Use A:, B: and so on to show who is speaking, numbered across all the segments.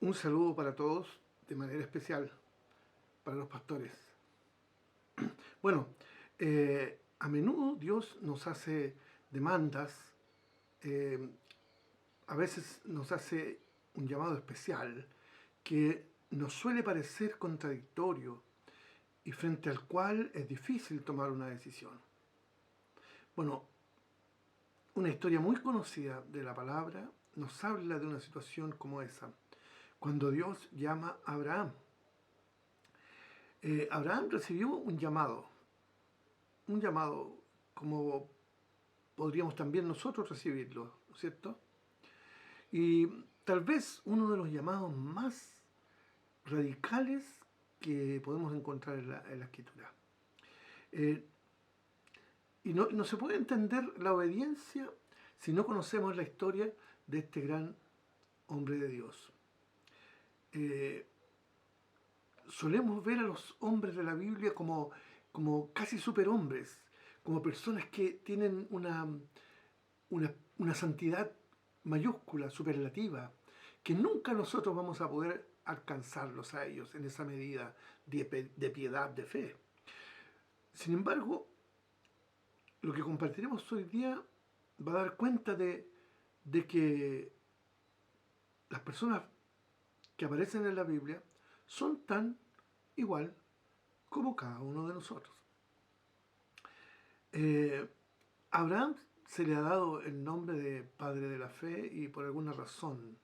A: Un saludo para todos, de manera especial para los pastores. Bueno, a menudo Dios nos hace demandas, eh, a veces nos hace un llamado especial que nos suele parecer contradictorio y frente al cual es difícil tomar una decisión. Bueno, una historia muy conocida de la palabra nos habla de una situación como esa, cuando Dios llama a Abraham. Abraham recibió un llamado como podríamos también nosotros recibirlo, ¿no es cierto? Y tal vez uno de los llamados más radicales que podemos encontrar en la Escritura. Eh, y no se puede entender la obediencia si no conocemos la historia de este gran hombre de Dios. Eh, Solemos ver a los hombres de la Biblia como casi superhombres, como personas que tienen una santidad mayúscula, superlativa, que nunca nosotros vamos a poder alcanzarlos a ellos en esa medida de piedad, de fe. Sin embargo, lo que compartiremos hoy día va a dar cuenta de que las personas que aparecen en la Biblia son tan igual como cada uno de nosotros. Eh, Abraham se le ha dado el nombre de padre de la fe y por alguna razón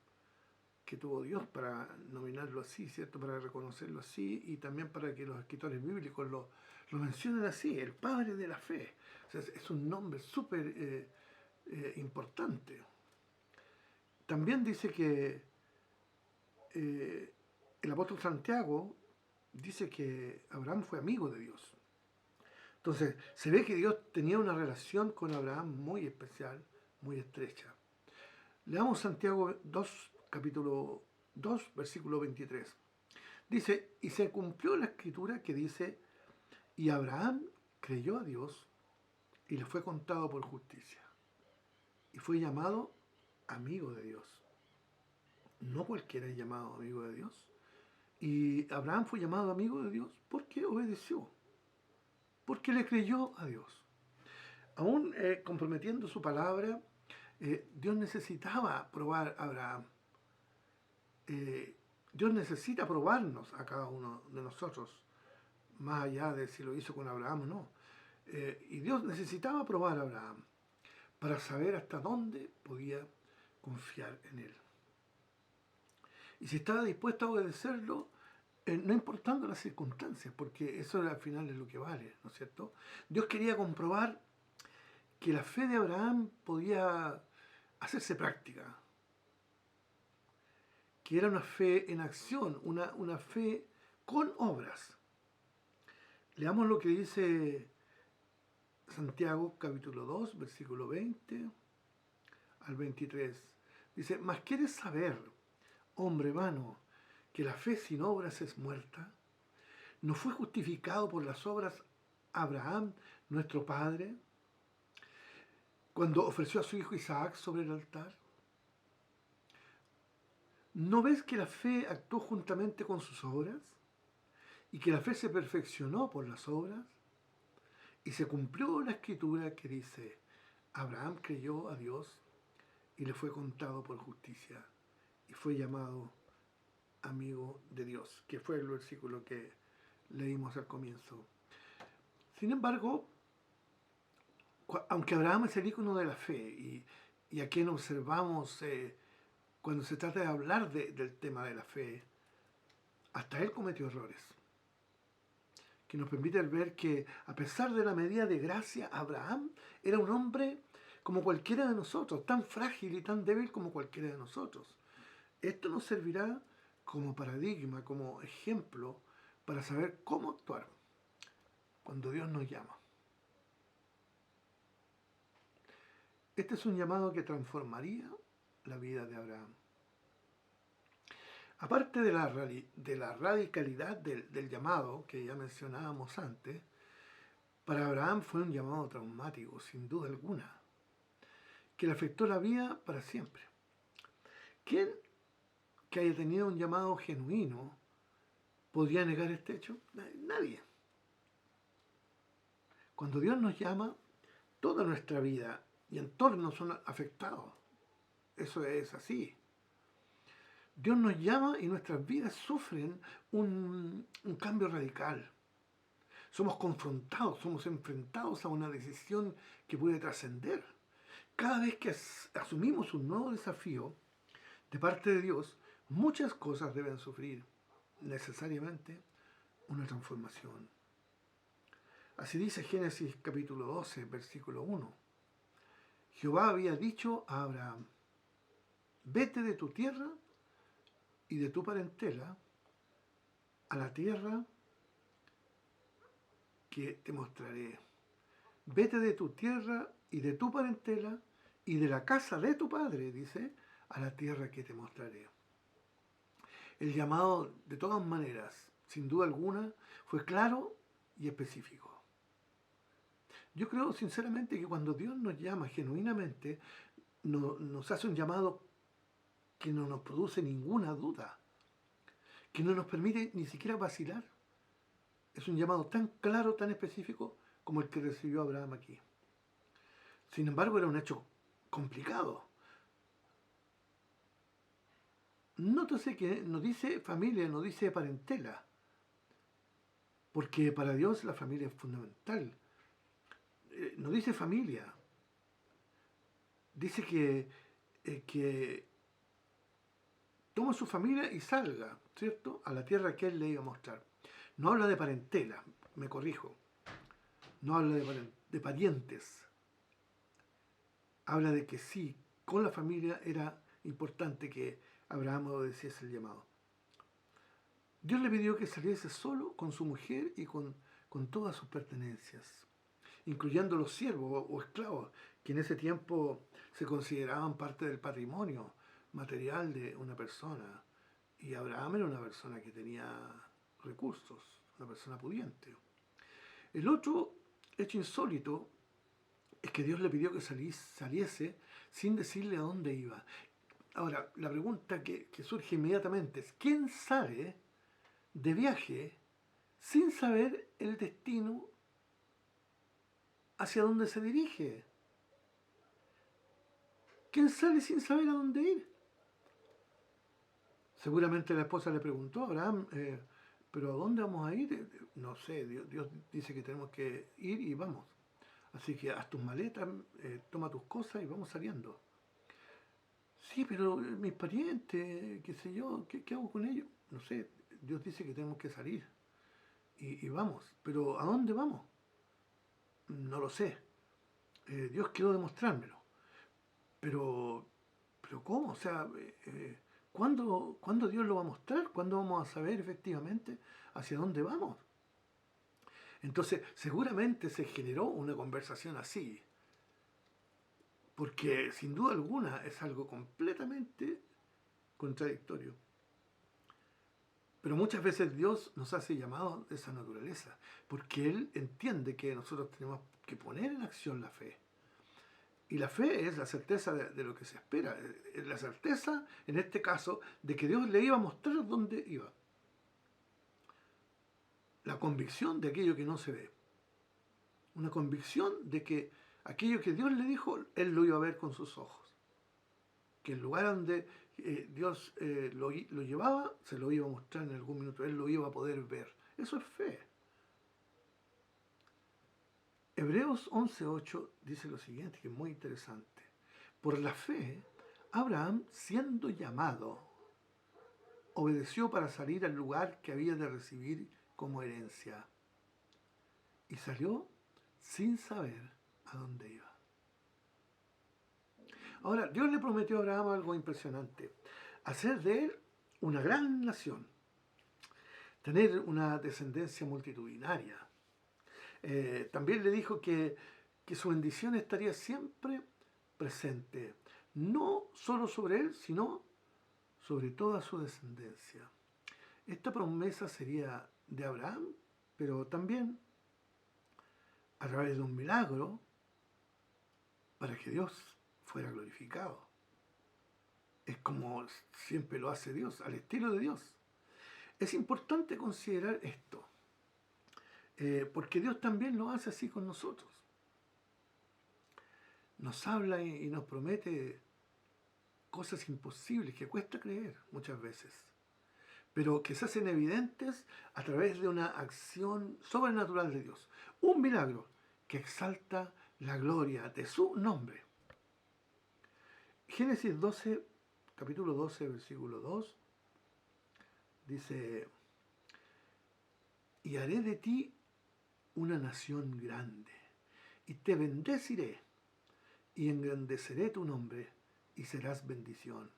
A: que tuvo Dios para nominarlo así, ¿cierto? Para reconocerlo así y también para que los escritores bíblicos lo mencionen así, el padre de la fe. O sea, es un nombre súper importante. También dice que el apóstol Santiago dice que Abraham fue amigo de Dios. Entonces, se ve que Dios tenía una relación con Abraham muy especial, muy estrecha. Leamos Santiago 2, capítulo 2, versículo 23. Dice, y se cumplió la escritura que dice, y Abraham creyó a Dios y le fue contado por justicia. Y fue llamado amigo de Dios. No cualquiera es llamado amigo de Dios. Y Abraham fue llamado amigo de Dios porque obedeció, porque le creyó a Dios. Aún comprometiendo su palabra, Dios necesitaba probar a Abraham. Dios necesita probarnos a cada uno de nosotros, más allá de si lo hizo con Abraham o no. Y Dios necesitaba probar a Abraham para saber hasta dónde podía confiar en él. Y si estaba dispuesto a obedecerlo, no importando las circunstancias, porque eso al final es lo que vale, ¿no es cierto? Dios quería comprobar que la fe de Abraham podía hacerse práctica, que era una fe en acción, una fe con obras. Leamos lo que dice Santiago capítulo 2, versículo 20 al 23. Dice, ¿mas quieres saber, hombre vano, que la fe sin obras es muerta? ¿No fue justificado por las obras Abraham, nuestro padre, cuando ofreció a su hijo Isaac sobre el altar? ¿No ves que la fe actuó juntamente con sus obras? Y que la fe se perfeccionó por las obras. Y se cumplió la escritura que dice, Abraham creyó a Dios y le fue contado por justicia. Y fue llamado amigo de Dios, que fue el versículo que leímos al comienzo. Sin embargo, aunque Abraham es el ícono de la fe y a quien observamos cuando se trata de hablar del tema de la fe, hasta él cometió errores, que nos permiten ver que a pesar de la medida de gracia, Abraham era un hombre como cualquiera de nosotros, tan frágil y tan débil como cualquiera de nosotros. Esto nos servirá como paradigma, como ejemplo, para saber cómo actuar cuando Dios nos llama. Este es un llamado que transformaría la vida de Abraham. Aparte de la radicalidad del llamado que ya mencionábamos antes, para Abraham fue un llamado traumático, sin duda alguna, que le afectó la vida para siempre. ¿Quién que haya tenido un llamado genuino podría negar este hecho? Nadie. Cuando Dios nos llama, toda nuestra vida y entorno son afectados. Eso es así. Dios nos llama y nuestras vidas sufren un cambio radical. Somos confrontados, somos enfrentados a una decisión que puede trascender. Cada vez que asumimos un nuevo desafío de parte de Dios, muchas cosas deben sufrir necesariamente una transformación. Así dice Génesis capítulo 12, versículo 1. Jehová había dicho a Abraham: vete de tu tierra y de tu parentela a la tierra que te mostraré. Vete de tu tierra y de tu parentela y de la casa de tu padre, dice, a la tierra que te mostraré. El llamado, de todas maneras, sin duda alguna, fue claro y específico. Yo creo sinceramente que cuando Dios nos llama genuinamente, nos hace un llamado que no nos produce ninguna duda, que no nos permite ni siquiera vacilar. Es un llamado tan claro, tan específico como el que recibió Abraham aquí. Sin embargo, era un hecho complicado. Nótese que no dice familia, no dice parentela, porque para Dios la familia es fundamental. No dice familia, dice que toma su familia y salga, ¿cierto?, a la tierra que él le iba a mostrar. No habla de parentela, me corrijo, no habla de parientes. Habla de que sí, con la familia era importante que Abraham obedeciese el llamado. Dios le pidió que saliese solo con su mujer y con todas sus pertenencias, incluyendo los siervos o esclavos, que en ese tiempo se consideraban parte del patrimonio material de una persona. Y Abraham era una persona que tenía recursos, una persona pudiente. El otro hecho insólito es que Dios le pidió que saliese sin decirle a dónde iba. Ahora, la pregunta que surge inmediatamente es: ¿quién sale de viaje sin saber el destino hacia dónde se dirige? ¿Quién sale sin saber a dónde ir? Seguramente la esposa le preguntó a Abraham: ¿pero a dónde vamos a ir? No sé, Dios dice que tenemos que ir y vamos. Así que haz tus maletas, toma tus cosas y vamos saliendo. Sí, pero mis parientes, qué sé yo, ¿qué hago con ellos? No sé, Dios dice que tenemos que salir y vamos. Pero ¿a dónde vamos? No lo sé. Dios quiere demostrármelo. Pero, pero ¿cómo? O sea, ¿cuándo Dios lo va a mostrar? ¿Cuándo vamos a saber efectivamente hacia dónde vamos? Entonces, seguramente se generó una conversación así, porque sin duda alguna es algo completamente contradictorio. Pero muchas veces Dios nos hace llamados de esa naturaleza, porque Él entiende que nosotros tenemos que poner en acción la fe. Y la fe es la certeza de lo que se espera, es la certeza, en este caso, de que Dios le iba a mostrar dónde iba. La convicción de aquello que no se ve. Una convicción de que aquello que Dios le dijo, Él lo iba a ver con sus ojos. Que el lugar donde Dios lo llevaba, se lo iba a mostrar en algún minuto, Él lo iba a poder ver. Eso es fe. Hebreos 11:8 dice lo siguiente, que es muy interesante. Por la fe, Abraham, siendo llamado, obedeció para salir al lugar que había de recibir como herencia. Y salió sin saber a dónde iba. Ahora, Dios le prometió a Abraham algo impresionante: hacer de él una gran nación, tener una descendencia multitudinaria. También le dijo que su bendición estaría siempre presente, no solo sobre él, sino sobre toda su descendencia. Esta promesa sería de Abraham, pero también a través de un milagro para que Dios fuera glorificado. Es como siempre lo hace Dios, al estilo de Dios. Es importante considerar esto, porque Dios también lo hace así con nosotros. Nos habla y nos promete cosas imposibles que cuesta creer muchas veces, pero que se hacen evidentes a través de una acción sobrenatural de Dios. Un milagro que exalta la gloria de su nombre. Génesis 12, capítulo 12, versículo 2, dice: y haré de ti una nación grande, y te bendeciré, y engrandeceré tu nombre, y serás bendición.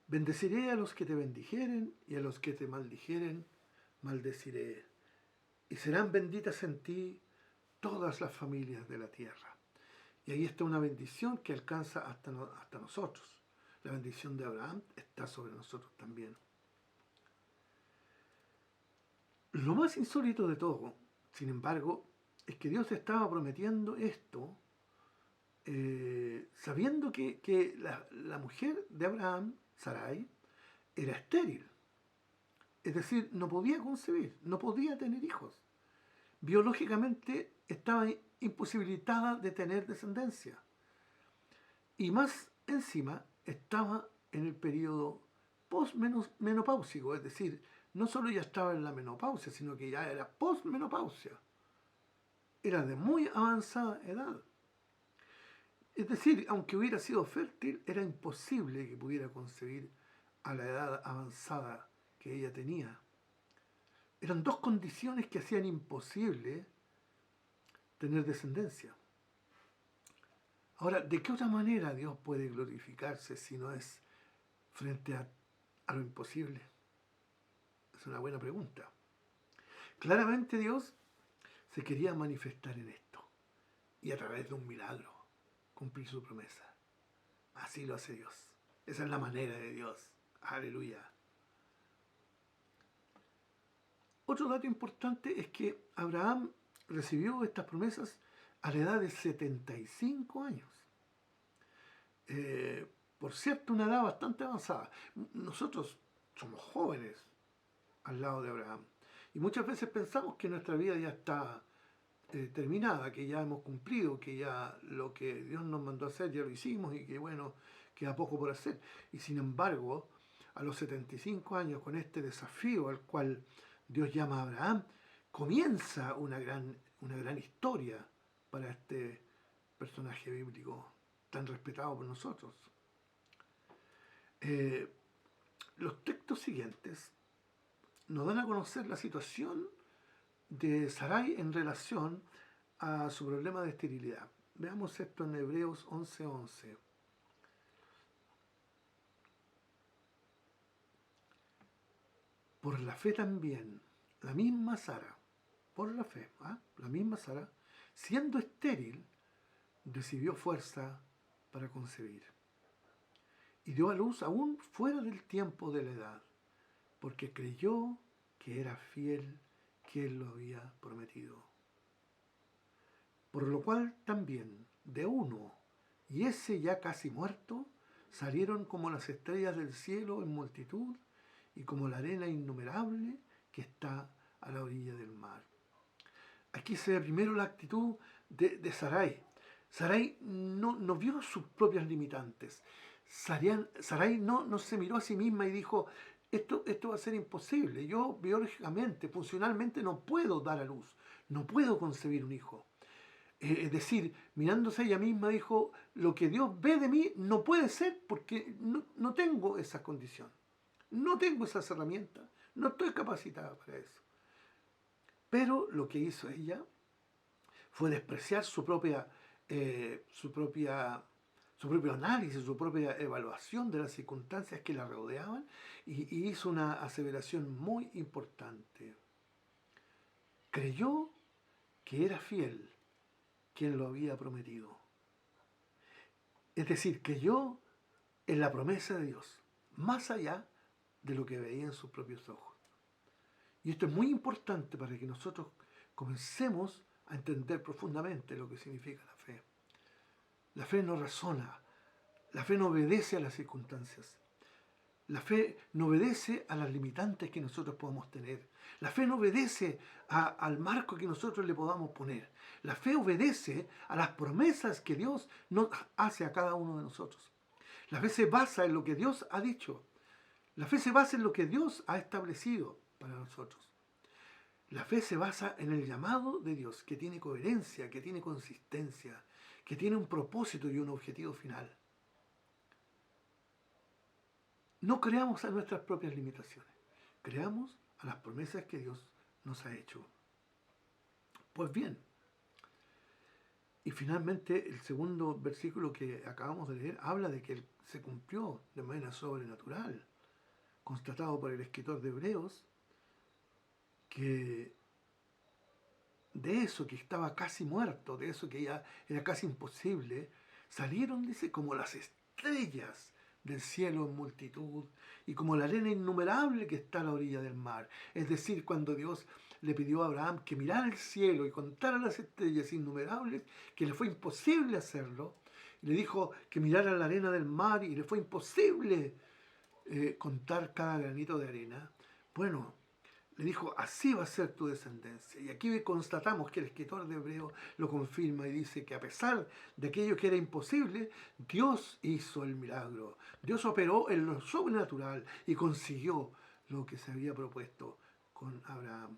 A: Bendeciré a los que te bendijeren, y a los que te maldijeren, maldeciré. Y serán benditas en ti todas las familias de la tierra. Y ahí está una bendición que alcanza hasta nosotros. La bendición de Abraham está sobre nosotros también. Lo más insólito de todo, sin embargo, es que Dios estaba prometiendo esto sabiendo que la mujer de Abraham, Sarai, era estéril. Es decir, no podía concebir, no podía tener hijos. Biológicamente estaba imposibilitada de tener descendencia. Y más encima estaba en el periodo postmenopáusico, es decir, no solo ya estaba en la menopausia, sino que ya era postmenopausia. Era de muy avanzada edad. Es decir, aunque hubiera sido fértil, era imposible que pudiera concebir a la edad avanzada que ella tenía. Eran dos condiciones que hacían imposible tener descendencia. Ahora, ¿de qué otra manera Dios puede glorificarse si no es frente a lo imposible? Es una buena pregunta. Claramente Dios se quería manifestar en esto y a través de un milagro cumplir su promesa. Así lo hace Dios. Esa es la manera de Dios. Aleluya. Otro dato importante es que Abraham recibió estas promesas a la edad de 75 años. Por cierto, una edad bastante avanzada. Nosotros somos jóvenes al lado de Abraham. Y muchas veces pensamos que nuestra vida ya está terminada, que ya hemos cumplido, que ya lo que Dios nos mandó a hacer ya lo hicimos y que bueno, queda poco por hacer. Y sin embargo, a los 75 años, con este desafío al cual Dios llama a Abraham, comienza una gran historia para este personaje bíblico tan respetado por nosotros. Los textos siguientes nos dan a conocer la situación de Sarai en relación a su problema de esterilidad. Veamos esto en Hebreos 11:11. Por la fe también, la misma Sara, por la fe, la misma Sara, siendo estéril, recibió fuerza para concebir. Y dio a luz aún fuera del tiempo de la edad, porque creyó que era fiel quien lo había prometido. Por lo cual también de uno, y ese ya casi muerto, salieron como las estrellas del cielo en multitud y como la arena innumerable que está a la orilla del mar. Aquí se ve primero la actitud de Sarai. Sarai no vio sus propias limitantes. Sarai no se miró a sí misma y dijo, esto va a ser imposible. Yo biológicamente, funcionalmente no puedo dar a luz, no puedo concebir un hijo. Es decir, mirándose a ella misma dijo, lo que Dios ve de mí no puede ser porque no tengo esa condición, no tengo esas herramientas, no estoy capacitada para eso. Pero lo que hizo ella fue despreciar su propio análisis, su propia evaluación de las circunstancias que la rodeaban y hizo una aseveración muy importante. Creyó que era fiel quien lo había prometido. Es decir, creyó en la promesa de Dios, más allá de lo que veía en sus propios ojos. Y esto es muy importante para que nosotros comencemos a entender profundamente lo que significa la fe. La fe no razona, La fe no obedece a las circunstancias. La fe no obedece a las limitantes que nosotros podamos tener. La fe no obedece al marco que nosotros le podamos poner. La fe obedece a las promesas que Dios nos hace a cada uno de nosotros. La fe se basa en lo que Dios ha dicho. La fe se basa en lo que Dios ha establecido para nosotros. La fe se basa en el llamado de Dios, que tiene coherencia, que tiene consistencia, que tiene un propósito y un objetivo final. No creamos a nuestras propias limitaciones, creamos a las promesas que Dios nos ha hecho. Pues bien, y finalmente el segundo versículo que acabamos de leer habla de que se cumplió de manera sobrenatural, constatado por el escritor de Hebreos, que de eso que estaba casi muerto, de eso que ya era casi imposible, salieron, dice, como las estrellas del cielo en multitud y como la arena innumerable que está a la orilla del mar. Es decir, cuando Dios le pidió a Abraham que mirara el cielo y contara las estrellas innumerables, que le fue imposible hacerlo, le dijo que mirara la arena del mar y le fue imposible contar cada granito de arena. Bueno, le dijo, así va a ser tu descendencia. Y aquí constatamos que el escritor de Hebreo lo confirma y dice que a pesar de aquello que era imposible, Dios hizo el milagro. Dios operó en lo sobrenatural y consiguió lo que se había propuesto con Abraham.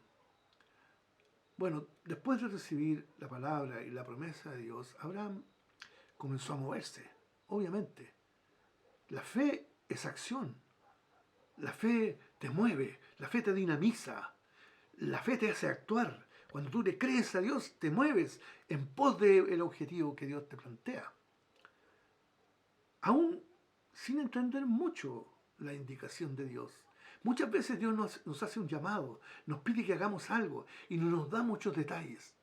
A: Bueno, después de recibir la palabra y la promesa de Dios, Abraham comenzó a moverse, obviamente. La fe es acción. La fe te mueve, la fe te dinamiza, la fe te hace actuar. Cuando tú le crees a Dios, te mueves en pos del objetivo que Dios te plantea. Aún sin entender mucho la indicación de Dios. Muchas veces Dios nos hace un llamado, nos pide que hagamos algo y no nos da muchos detalles.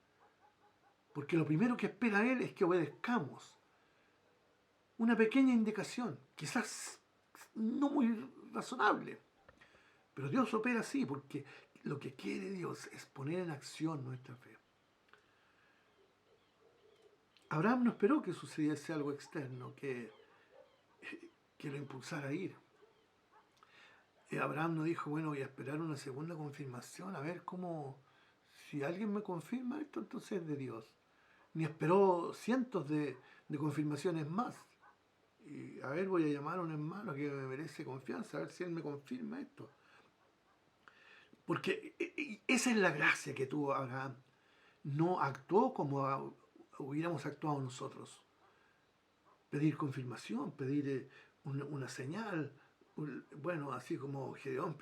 A: Porque lo primero que espera Él es que obedezcamos. Una pequeña indicación, quizás no muy razonable. Pero Dios opera así porque lo que quiere Dios es poner en acción nuestra fe. Abraham no esperó que sucediese algo externo que lo impulsara a ir. Abraham no dijo, bueno, voy a esperar una segunda confirmación, a ver cómo, si alguien me confirma esto, entonces es de Dios. Ni esperó cientos de confirmaciones más. Y a ver, voy a llamar a un hermano que me merece confianza, a ver si él me confirma esto. Porque esa es la gracia que tuvo Abraham. No actuó como hubiéramos actuado nosotros. Pedir confirmación, pedir una señal. Bueno, así como Gedeón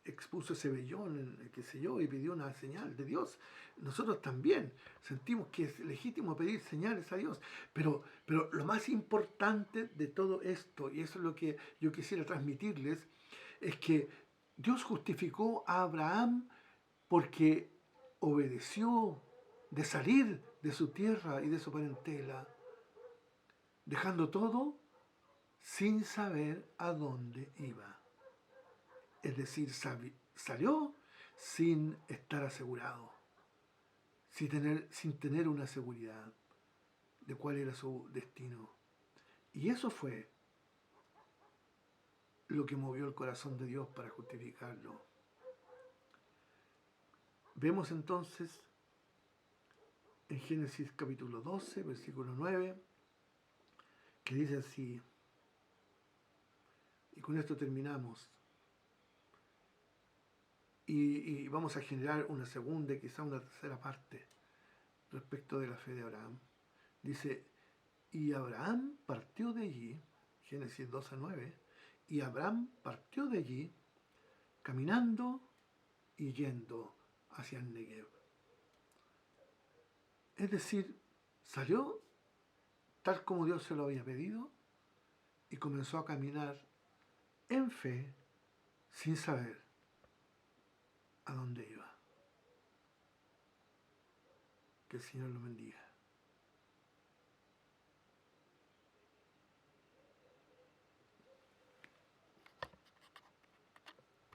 A: expuso ese vellón, qué sé yo, y pidió una señal de Dios. Nosotros también sentimos que es legítimo pedir señales a Dios. Pero lo más importante de todo esto, y eso es lo que yo quisiera transmitirles, es que Dios justificó a Abraham porque obedeció de salir de su tierra y de su parentela, dejando todo sin saber a dónde iba. Es decir, salió sin estar asegurado, sin tener una seguridad de cuál era su destino. Y eso fue lo que movió el corazón de Dios para justificarlo. Vemos entonces en Génesis capítulo 12, versículo 9, que dice así, y con esto terminamos, y vamos a generar una segunda y quizá una tercera parte respecto de la fe de Abraham. Dice, y Abraham partió de allí, Génesis 12, 9, y Abraham partió de allí caminando y yendo hacia el Negev. Es decir, salió tal como Dios se lo había pedido y comenzó a caminar en fe sin saber a dónde iba. Que el Señor lo bendiga.